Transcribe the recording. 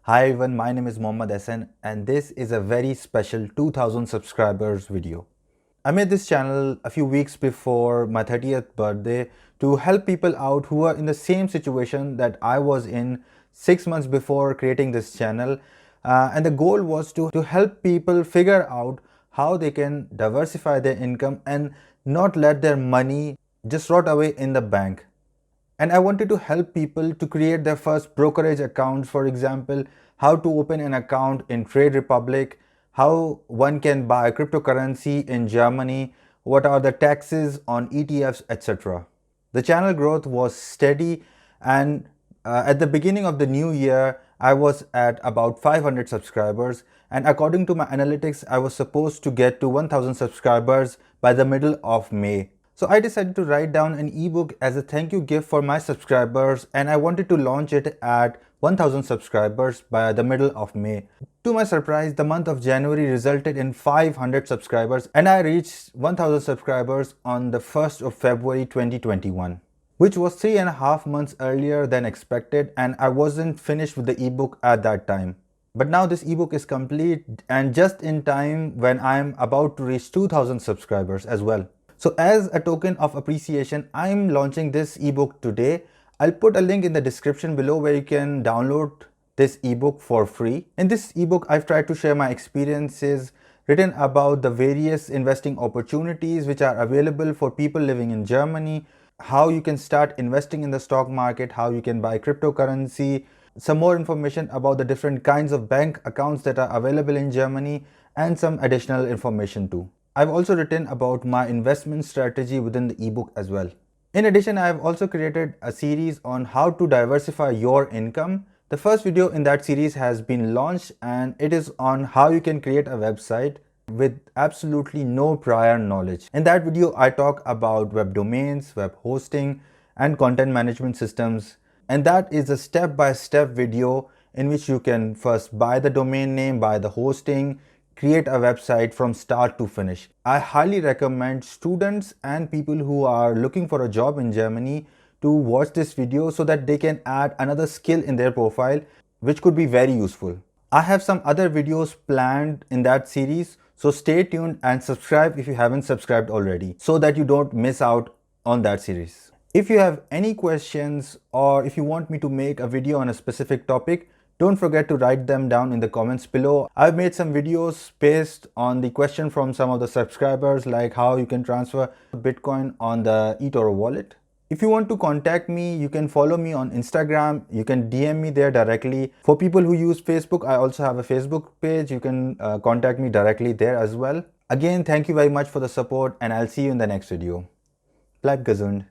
Hi everyone, my name is Ahsan and this is a very special 2000 subscribers video. I made this channel a few weeks before my 30th birthday to help people out who are in the same situation that I was in 6 months before creating this channel. And the goal was to help people figure out how they can diversify their income and not let their money just rot away in the bank. And I wanted to help people to create their first brokerage accounts, for example, how to open an account in Trade Republic, how one can buy cryptocurrency in Germany, what are the taxes on ETFs, etc. The channel growth was steady, and at the beginning of the new year, I was at about 500 subscribers, and according to my analytics, I was supposed to get to 1000 subscribers by the middle of May. So I decided to write down an ebook as a thank you gift for my subscribers, and I wanted to launch it at 1000 subscribers by the middle of May. To my surprise, the month of January resulted in 500 subscribers and I reached 1000 subscribers on the 1st of February 2021, which was 3.5 months earlier than expected, and I wasn't finished with the ebook at that time. But now this ebook is complete and just in time when I'm about to reach 2000 subscribers as well. So as a token of appreciation, I'm launching this ebook today. I'll put a link in the description below where you can download this ebook for free. In this ebook, I've tried to share my experiences written about the various investing opportunities which are available for people living in Germany, how you can start investing in the stock market, how you can buy cryptocurrency, some more information about the different kinds of bank accounts that are available in Germany, and some additional information too. I've also written about my investment strategy within the ebook as well. In addition, I've also created a series on how to diversify your income. The first video in that series has been launched and it is on how you can create a website with absolutely no prior knowledge. In that video, I talk about web domains, web hosting, and content management systems. And that is a step-by-step video in which you can first buy the domain name, buy the hosting, create a website from start to finish. I highly recommend students and people who are looking for a job in Germany to watch this video so that they can add another skill in their profile, which could be very useful. I have some other videos planned in that series, so stay tuned and subscribe if you haven't subscribed already so that you don't miss out on that series. If you have any questions or if you want me to make a video on a specific topic, don't forget to write them down in the comments below. I've made some videos based on the question from some of the subscribers, like how you can transfer Bitcoin on the eToro wallet. If you want to contact me, you can follow me on Instagram. You can DM me there directly. For people who use Facebook, I also have a Facebook page. You can contact me directly there as well. Again, thank you very much for the support and I'll see you in the next video. Bleib gesund.